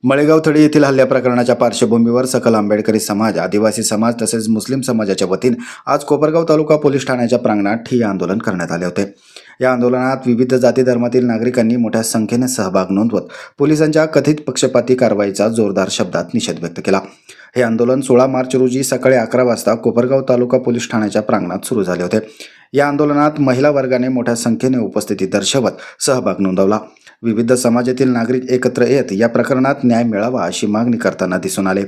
मळेगाव थडी येथील हल्ल्या प्रकरणाच्या पार्श्वभूमीवर सकल आंबेडकरी समाज, आदिवासी समाज तसेच मुस्लिम समाजाच्या वतीने आज कोपरगाव तालुका पोलीस ठाण्याच्या प्रांगणात ठिय्या आंदोलन करण्यात आले होते। या आंदोलनात विविध जाती धर्मातील नागरिकांनी मोठ्या संख्येने सहभाग नोंदवत पोलिसांच्या कथित पक्षपाती कारवाईचा जोरदार शब्दात निषेध व्यक्त केला। हे आंदोलन 16 मार्च रोजी सकाळी 11 वाजता कोपरगाव तालुका पोलीस ठाण्याच्या प्रांगणात सुरू झाले होते। या आंदोलनात महिला वर्गाने मोठ्या संख्येने उपस्थिती दर्शवत सहभाग नोंदवला। विविध समाजातील नागरिक एकत्र येत या प्रकरणात न्याय मिळावा अशी मागणी करताना दिसून आले।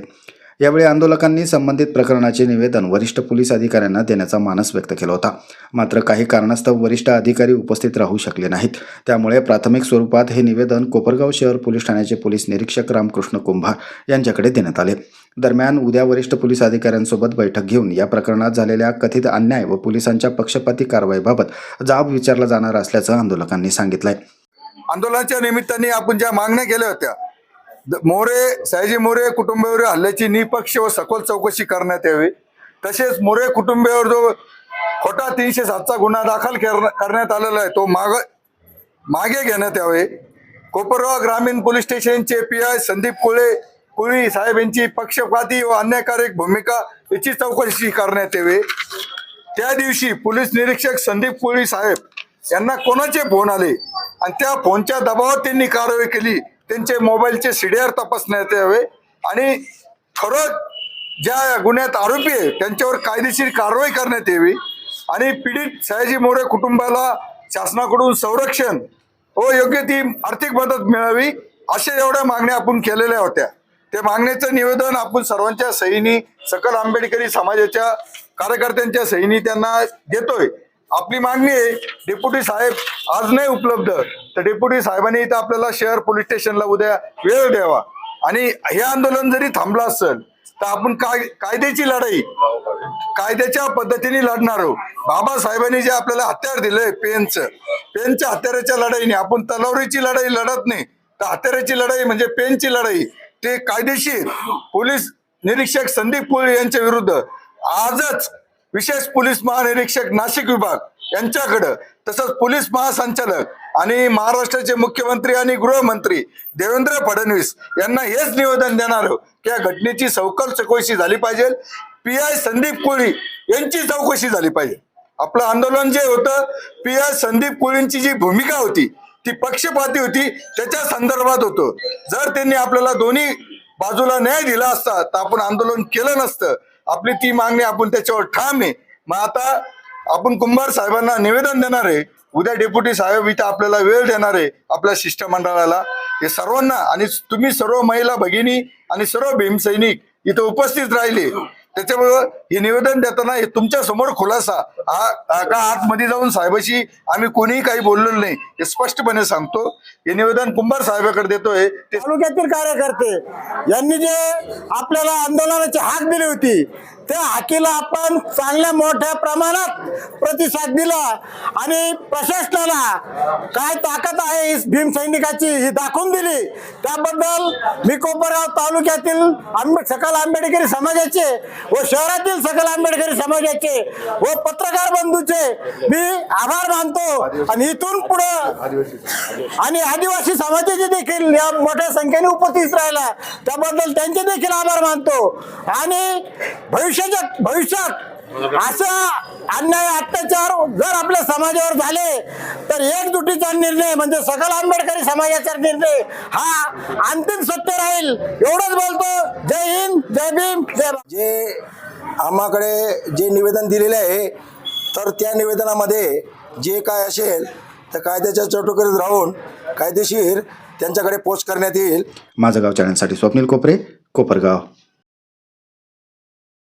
यावेळी आंदोलकांनी संबंधित प्रकरणाचे निवेदन वरिष्ठ पोलीस अधिकाऱ्यांना देण्याचा मानस व्यक्त केला होता। मात्र काही कारणास्तव वरिष्ठ अधिकारी उपस्थित राहू शकले नाहीत। त्यामुळे प्राथमिक स्वरूपात हे निवेदन कोपरगाव शहर पोलीस ठाण्याचे पोलीस निरीक्षक रामकृष्ण कुंभार यांच्याकडे देण्यात आले। दरम्यान उद्या वरिष्ठ पोलीस अधिकाऱ्यांसोबत बैठक घेऊन या प्रकरणात झालेल्या कथित अन्याय व पोलिसांच्या पक्षपाती कारवाईबाबत जाब विचारला जाणार असल्याचं आंदोलकांनी सांगितलंय। आंदोलनाच्या निमित्ताने आपण ज्या मागण्या केल्या होत्या, सयाजी मोरे कुटुंबावर हल्ल्याची निपक्ष व सखोल चौकशी करण्यात यावी, तसेच मोरे कुटुंबावर जो खोटा 307चा गुन्हा दाखल करण्यात आलेला आहे तो मागे घेण्यात यावे। कोपरगाव ग्रामीण पोलीस स्टेशनचे PI संदीप कुळी साहेब यांची पक्षपाती व अन्यायकारक भूमिका याची चौकशी करण्यात यावी। त्या दिवशी पोलीस निरीक्षक संदीप कुळी साहेब यांना कोणाचे फोन आले आणि त्या फोनच्या दबावात त्यांनी कारवाई केली, त्यांचे मोबाईलचे CDR तपासण्यात यावे आणि खरंच ज्या गुन्ह्यात आरोपी आहे त्यांच्यावर कायदेशीर कारवाई करण्यात यावी आणि पीडित सयाजी मोरे कुटुंबाला शासनाकडून संरक्षण व योग्य ती आर्थिक मदत मिळावी, अशा एवढ्या मागण्या आपण केलेल्या होत्या। त्या मागण्याचं निवेदन आपण सर्वांच्या सहीनी, सकल आंबेडकरी समाजाच्या कार्यकर्त्यांच्या सहीनी त्यांना देतोय। आपली मागणी आहे, डेप्युटी साहेब आज नाही उपलब्ध तर डेप्युटी साहेबांनी इथं आपल्याला शहर पोलीस स्टेशनला उद्या वेळ द्यावा आणि हे आंदोलन जरी थांबलं असेल तर आपण कायद्याची लढाई कायद्याच्या पद्धतीने लढणार आहोत। बाबासाहेबांनी जे आपल्याला हत्यार दिलंय पेनच्या हत्याराच्या लढाईने आपण तलवारीची लढाई लढत नाही, तर हत्याराची लढाई म्हणजे पेनची लढाई, ते कायदेशीर पोलीस निरीक्षक संदीप कुळी यांच्या विरुद्ध आजच विशेष पोलीस महानिरीक्षक नाशिक विभाग यांच्याकडे, तसंच पोलीस महासंचालक आणि महाराष्ट्राचे मुख्यमंत्री आणि गृहमंत्री देवेंद्र फडणवीस यांना हेच निवेदन देणार की या घटनेची सखोल चौकशी झाली पाहिजे, PI संदीप कुळी यांची चौकशी झाली पाहिजे। आपलं आंदोलन जे होतं PI संदीप कुळींची जी भूमिका होती ती पक्षपाती होती, त्याच्या संदर्भात होतं। जर त्यांनी आपल्याला दोन्ही बाजूला न्याय दिला असता तर आपण आंदोलन केलं नसतं। आपली ती मागणी आपण त्याच्यावर ठाम आहे। मग आता आपण कुंभार साहेबांना निवेदन देणार आहे, उद्या डेप्युटी साहेब इथं आपल्याला वेळ देणार आहे आपल्या शिष्टमंडळाला, हे सर्वांना आणि तुम्ही सर्व महिला भगिनी आणि सर्व भीमसैनिक इथं उपस्थित राहिले, त्याच्यामुळं हे निवेदन देताना हे तुमच्या समोर खुलासा का आतमध्ये जाऊन साहेबाशी आम्ही कोणीही काही बोललेलो नाही हे स्पष्टपणे सांगतो। हे निवेदन कुंभार साहेबांकडे देतोय। तालुक्यातील कार्यकर्ते यांनी जे आपल्याला आंदोलनाची हाक दिली होती त्या हाकीला आपण चांगल्या मोठ्या प्रमाणात प्रतिसाद दिला आणि प्रशासनाला काय ताकद आहे भीमसैनिकाची ही दाखवून दिली। त्याबद्दल मी कोपरगाव तालुक्यातील सकल आंबेडकरी समाजाचे व शहरातील सकल आंबेडकरी समाजाचे व पत्रकार बंधूचे मी आभार मानतो आणि इथून पुढे आणि आदिवासी समाजाचे देखील या मोठ्या संख्येने उपस्थित राहिला त्याबद्दल त्यांचे देखील आभार मानतो आणि भविष्यात असा अन्याय अत्याचार जर आपल्या समाजावर झाले तर एकजुटीचा निर्णय म्हणजे सकल आंबेडकरी समाजाचा निर्णय हा अंतिम सत्य राहील, एवढंच बोलतो। जय हिंद, जय भीम, जय। जे आम्हाकडे जे निवेदन दिलेले आहे तर त्या निवेदनामध्ये जे काय असेल तर कायद्याच्या चौकटीत राहून कायदेशीर त्यांच्याकडे पोस्ट करण्यात येईल। माझं गाव चॅनलसाठी स्वप्नील कोपरे, कोपरगाव।